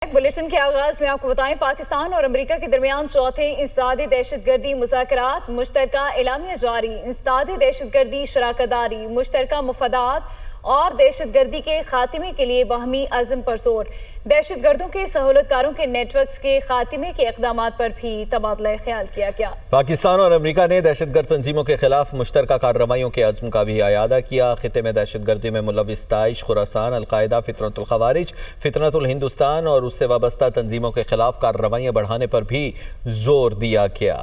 Bulletin के आगाज में आपको बताएं, पाकिस्तान और अमेरिका के दरमियान चौथे इंसदादी दहशतगर्दी मुज़ाकरात, मुश्तरका एलामिया जारी। इंसदादी दहशतगर्दी, शराकतदारी, मुश्तरका मुफादात और दहशतगर्दी के खात्मे के लिए बाहमी अज़्म पर जोर। दहशतगर्दों के सहूलतकारों के नेटवर्क्स के खात्मे के इक़दामात पर भी तबादला ख्याल किया गया। पाकिस्तान और अमेरिका ने दहशतगर्द तंजीमों के खिलाफ मुश्तरका कार्रवाइयों के अज़्म का भी अयादा किया। खित्ते में दहशतगर्दी में मुलव्विस दाइश, खुरासान, अलकायदा, फितरतुल खवारिज, फितरतुल हिंदुस्तान और उससे वाबस्ता तंजीमों के खिलाफ कार्रवाइयाँ बढ़ाने पर भी जोर दिया गया।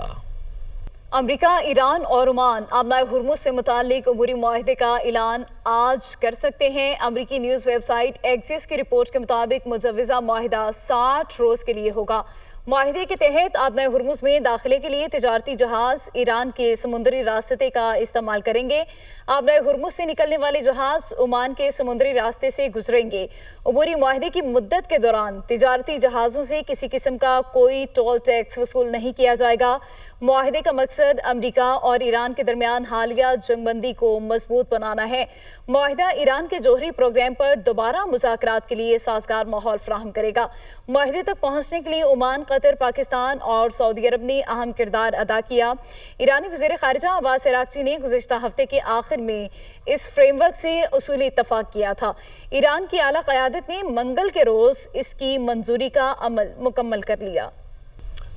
अमरीका, ईरान और ओमान आबनाए हुर्मुज़ से मुताल्लिक अबूरी मुआहदे का ऐलान आज कर सकते हैं। अमरीकी न्यूज़ वेबसाइट एक्सिस की रिपोर्ट के मुताबिक मुजव्वज़ा मुआहदा 60 रोज़ के लिए होगा। मुआहदे के तहत आबनाए हुर्मुज़ में दाखिले के लिए तिजारती जहाज़ ईरान के समुद्री रास्ते का इस्तेमाल करेंगे। आबनाए हुर्मुज़ से निकलने वाले जहाज़ ओमान के समुद्री रास्ते से गुजरेंगे। अबूरी मुआहदे की मुद्दत के दौरान तिजारती जहाज़ों से किसी किस्म का कोई टोल टैक्स वसूल नहीं किया जाएगा। मुआहदे का मकसद अमरीका और ईरान के दरमियान हालिया जंगबंदी को मजबूत बनाना है। मुआहदा ईरान के जोहरी प्रोग्राम पर दोबारा मुज़ाकरात के लिए साजगार माहौल फराहम करेगा। मुआहदे तक पहुँचने के लिए ओमान, कतर, पाकिस्तान और सऊदी अरब ने अहम किरदार अदा किया। ईरानी वज़ीर ख़ारिजा अब्बास अराग़ची ने गुज़िश्ता हफ्ते के आखिर में इस फ्रेमवर्क से उसूली इत्तफ़ाक़ किया था। ईरान की आला क़यादत ने मंगल के रोज़ इसकी मंजूरी का अमल मुकम्मल कर लिया।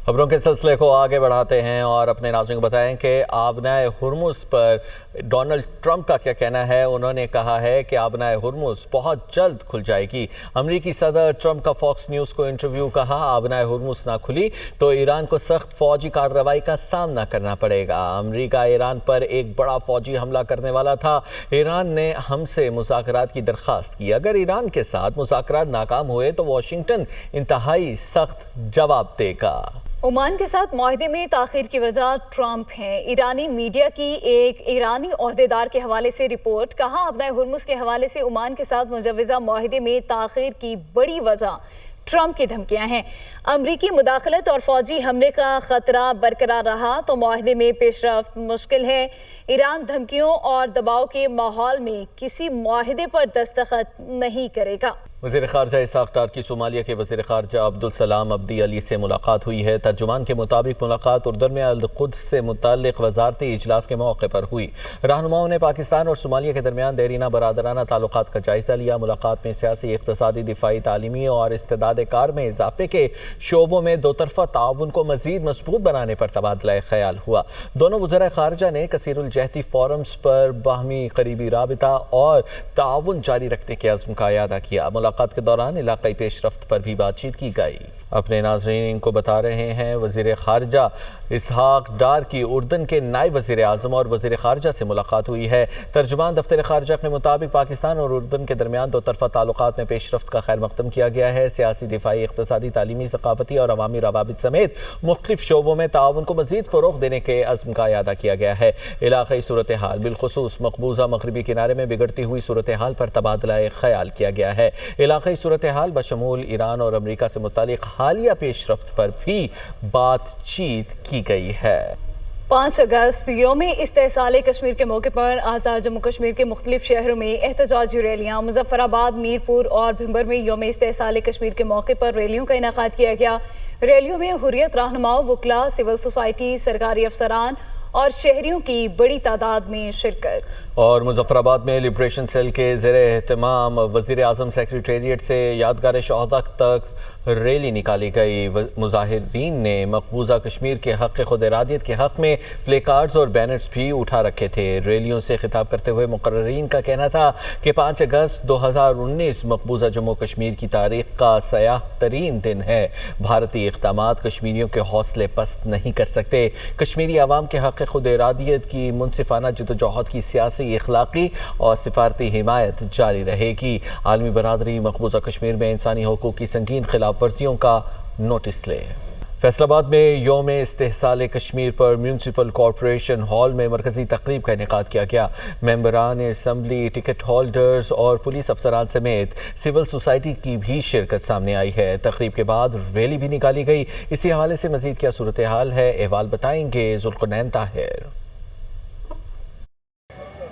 खबरों के सिलसिले को आगे बढ़ाते हैं और अपने नाज़रीन को बताएं कि आबनाए हुर्मुज़ पर डोनाल्ड ट्रंप का क्या कहना है। उन्होंने कहा है कि आबनाए हुर्मुज़ बहुत जल्द खुल जाएगी। अमरीकी सदर ट्रंप का फॉक्स न्यूज़ को इंटरव्यू, कहा आबनाए हुर्मुज़ ना खुली तो ईरान को सख्त फ़ौजी कार्रवाई का सामना करना पड़ेगा। अमरीका ईरान पर एक बड़ा फ़ौजी हमला करने वाला था। ईरान ने हमसे मुज़ाकरात की दरख्वास्त की। अगर ईरान के साथ मुज़ाकरात नाकाम हुए तो वाशिंगटन इंतहाई सख्त जवाब देगा। ओमान के साथ मुआहदे में ताख़ीर की वजह ट्रंप हैं। ईरानी मीडिया की एक ईरानी ओहदेदार के हवाले से रिपोर्ट, कहा आबनाए हुर्मुज़ के हवाले से ओमान के साथ मुजव्वज़ा मुआहदे में ताख़ीर की बड़ी वजह ट्रंप की धमकियां हैं। अमरीकी मुदाखलत और फौजी हमले का खतरा बरकरार रहा तो मुआहदे में पेशरफ्त मुश्किल है। ईरान धमकियों और दबाव के माहौल में किसी मुआहदे पर दस्तखत नहीं करेगा। वज़ीर ख़ारजा इसाक़ डार की सोमालिया के वज़ीर ख़ारजा अब्दुल सलाम अब्दी अली से मुलाकात हुई है। तर्जुमान के मुताबिक मुलाकात उर्दन में अल क़ुद्स से मुताल्लिक़ वज़ारती इजलास के मौके पर हुई। रहनुमाओं ने पाकिस्तान और सोमालिया के दरमियान देरीना बरादराना ताल्लुक़ात का जायज़ा लिया। मुलाकात में सियासी, इक़्तिसादी, दिफ़ाई, तालीमी और इस्तेदाद कार में इजाफ़े के शोबों में दो तरफ़ा ताउन को मज़ीद मज़बूत बनाने पर तबादला ख़याल हुआ। दोनों वज़राए ख़ारजा ने कसीरुल जहती फ़ोरम्स पर बाहमी क़रीबी राबिता और ताउन जारी रखने के अज़्म का अयादा किया। मुलाकात के दौरान इलाक़ाई पेशरफ्त पर भी बातचीत की गई। अपने नाज़रीन को बता रहे हैं, वज़ीर ख़ारजा इसहाक़ डार की उर्दन के नायब वज़ीर आज़म और वज़ीर ख़ारजा से मुलाकात हुई है। तर्जुमान दफ्तर ख़ारजा के मुताबिक पाकिस्तान और उर्दन के दरमियान दो तरफ़ा ताल्लुक़ात में पेशरफ्त का खैर मक़दम किया गया है। सियासी, दिफ़ाई, इक़्तिसादी, तालीमी, सक़ाफ़ती और अवामी रवाबित समेत मुख्तलिफ़ शोबों में ताउन को मज़ीद फ़रोग़ देने के अज़्म का अयादा किया गया है। इलाक़ाई सूरत हाल, बिलख़ुसूस मक़बूज़ा मग़रिबी किनारे में बिगड़ती हुई सूरत हाल पर तबादला ख़याल किया गया है। इलाक़ाई सूरत हाल बशमूल ईरान और अमरीका से मुताल्लिक़ हालिया पेशरफ्त पर भी बातचीत की गई है। 5 अगस्त यौम इस्तेहसाल कश्मीर के मौके पर आज़ाद जम्मू कश्मीर के मुख्तलिफ शहरों में एहतजाजी रैलियाँ। मुज़फ़्फ़राबाद, मीरपुर और भिंबर में यौम इस्तेहसाल कश्मीर के मौके पर रैलियों का इनेकाद किया गया। रैलियों में हुर्रियत रहनुमाओं, वकला, सिविल सोसाइटी, सरकारी अफसरान और शहरियों की बड़ी तादाद में शिरकत। और मुज़फ़्फ़राबाद में लिब्रेशन सेल के ज़ेरे एहतमाम वज़ीर आज़म सेक्रेटेरिएट से यादगार शहादत तक रैली निकाली गई। मुज़ाहिरीन ने मकबूजा कश्मीर के हक़ खुद इरादियत के हक़ में प्ले कार्ड्स और बैनर्स भी उठा रखे थे। रैलियों से खिताब करते हुए मुक़र्ररीन का कहना था कि 5 अगस्त 2019 मकबूजा जम्मू कश्मीर की तारीख़ का सयाह तरीन दिन है। भारतीय इक़दामात कश्मीरियों के हौसले पस्त नहीं कर सकते। कश्मीरी आवाम के हक़ खुद इरादियत की मुनसिफाना जदोजहद की सियासी, इखलाकी और सिफारती हिमायत जारी रहेगी। आलमी बरादरी मकबूजा कश्मीर में इंसानी हकूक़ की संगीन खिलाफ वर्जियों का नोटिस ले। फैसलाबाद में यौम इस्तेहसाल कश्मीर पर म्यूनसिपल कॉरपोरेशन हॉल में मरकज़ी तकरीब का इनेकाद किया गया। मेंबरान असम्बली, टिकट होल्डर्स और पुलिस अफसरान समेत सिविल सोसाइटी की भी शिरकत सामने आई है। तकरीब के बाद रैली भी निकाली गई। इसी हवाले से मज़ीद क्या सूरत हाल है, अहवाल बताएंगे ज़ुल्क़ुनैन ताहिर।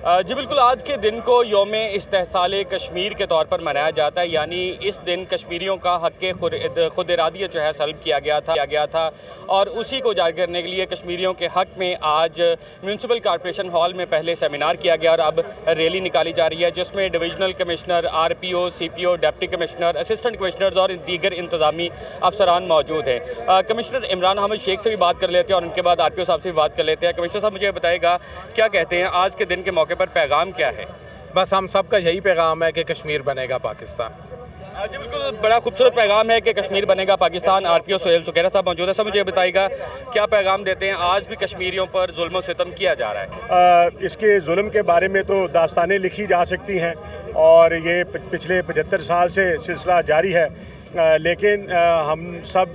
جی بالکل، آج کے دن کو یوم استحصال کشمیر کے طور پر منایا جاتا ہے، یعنی اس دن کشمیریوں کا حق خود ارادیت جو ہے سلب کیا گیا تھا اور اسی کو اجاگر کرنے کے لیے کشمیریوں کے حق میں آج میونسپل کارپوریشن ہال میں پہلے سیمینار کیا گیا اور اب ریلی نکالی جا رہی ہے، جس میں ڈویژنل کمشنر، آر پی او، سی پی او، ڈپٹی کمشنر، اسسٹنٹ کمشنرز اور دیگر انتظامی افسران موجود ہیں۔ کمشنر عمران احمد شیخ سے بھی بات کر لیتے ہیں اور ان کے بعد آر پی او صاحب سے بھی بات کر لیتے ہیں۔ کمشنر صاحب مجھے بتائے گا کیا کہتے ہیں آج کے دن کے موقع پر پیغام کیا ہے؟ بس ہم سب کا یہی پیغام ہے کہ کشمیر بنے گا پاکستان۔ جی بالکل، بڑا خوبصورت پیغام ہے کہ کشمیر بنے گا پاکستان۔ آر پی او سہیل سکھیرا صاحب موجود ہے، صاحب مجھے بتائے گا کیا پیغام دیتے ہیں؟ آج بھی کشمیریوں پر ظلم و ستم کیا جا رہا ہے۔ اس کے ظلم کے بارے میں تو داستانیں لکھی جا سکتی ہیں اور یہ پچھلے 75 سال سے سلسلہ جاری ہے، لیکن ہم سب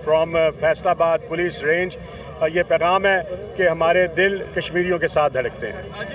فرام فیصل آباد پولیس رینج یہ پیغام ہے کہ ہمارے دل کشمیریوں کے ساتھ دھڑکتے ہیں۔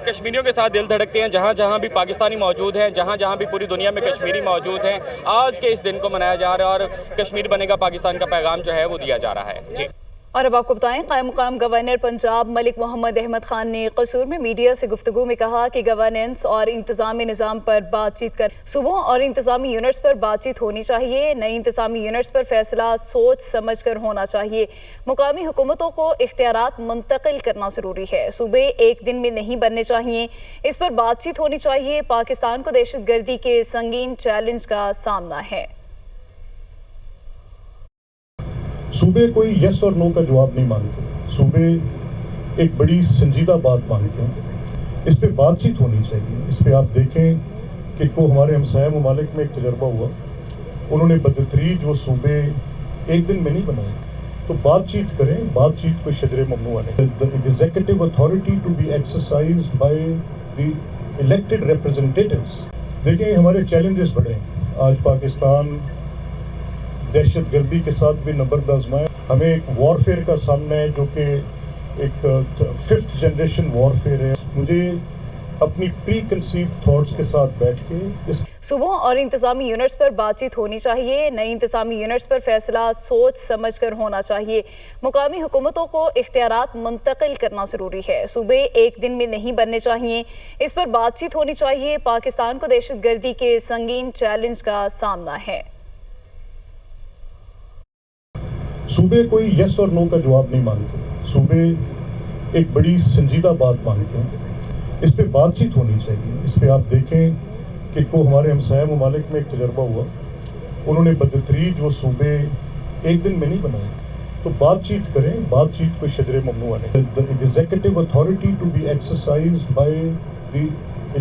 کشمیریوں کے ساتھ دل دھڑکتے ہیں، جہاں جہاں بھی پاکستانی موجود ہیں، جہاں جہاں بھی پوری دنیا میں کشمیری موجود ہیں، آج کے اس دن کو منایا جا رہا ہے اور کشمیر بنے گا پاکستان کا پیغام جو ہے وہ دیا جا رہا ہے۔ جی اور اب آپ کو بتائیں، قائم مقام گورنر پنجاب ملک محمد احمد خان نے قصور میں میڈیا سے گفتگو میں کہا کہ گورننس اور انتظامی نظام پر بات چیت کر صوبوں اور انتظامی یونٹس پر بات چیت ہونی چاہیے، نئی انتظامی یونٹس پر فیصلہ سوچ سمجھ کر ہونا چاہیے، مقامی حکومتوں کو اختیارات منتقل کرنا ضروری ہے، صوبے ایک دن میں نہیں بننے چاہیے، اس پر بات چیت ہونی چاہیے، پاکستان کو دہشت گردی کے سنگین چیلنج کا سامنا ہے۔ صوبے کوئی یس اور نو کا جواب نہیں مانگتے، صوبے ایک بڑی سنجیدہ بات مانگتے ہیں، اس پہ بات چیت ہونی چاہیے۔ اس پہ آپ دیکھیں کہ ہمارے ہمسایہ ممالک میں ایک تجربہ ہوا، انہوں نے بدتریج وہ صوبے ایک دن میں نہیں بنائے، تو بات چیت کریں، بات چیت کوئی شجر ممنوع نہیں۔ The executive authority to be exercised by the elected representatives۔ دیکھیں ہمارے چیلنجز بڑے ہیں، آج پاکستان دہشت گردی کے ساتھ بھی نبرد آزمائے، ہمیں ایک وارفیئر کا سامنا ہے جو کہ ایک 5th جنریشن وارفیئر ہے۔ مجھے اپنی پری کنسیو تھاٹس کے ساتھ بیٹھ کے صوبوں اور انتظامی یونٹس پر بات چیت ہونی چاہیے، نئی انتظامی یونٹس پر فیصلہ سوچ سمجھ کر ہونا چاہیے، مقامی حکومتوں کو اختیارات منتقل کرنا ضروری ہے، صوبے ایک دن میں نہیں بننے چاہیے، اس پر بات چیت ہونی چاہیے، پاکستان کو دہشت گردی کے سنگین چیلنج کا سامنا ہے۔ صوبے کوئی یس اور نو کا جواب نہیں مانگتے، صوبے ایک بڑی سنجیدہ بات مانگتے ہیں، اس پہ بات چیت ہونی چاہیے۔ اس پہ آپ دیکھیں کہ ہمارے ہمسایہ ممالک میں ایک تجربہ ہوا، انہوں نے بدتریج وہ صوبے ایک دن میں نہیں بنائے، تو بات چیت کریں، بات چیت کوئی شجر ممنوع نہیں۔ The executive authority to be exercised by the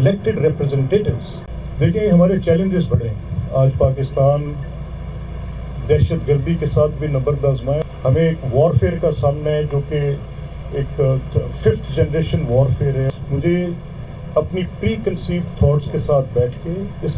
elected representatives۔ دیکھیں ہمارے چیلنجز بڑے ہیں، آج پاکستان دہشت گردی کے ساتھ بھی نبرد آزمائے، ہمیں ایک وارفیئر کا سامنا ہے جو کہ ایک 5th جنریشن وارفیئر ہے۔ مجھے اپنی پری کنسیو تھاٹس کے ساتھ بیٹھ کے اس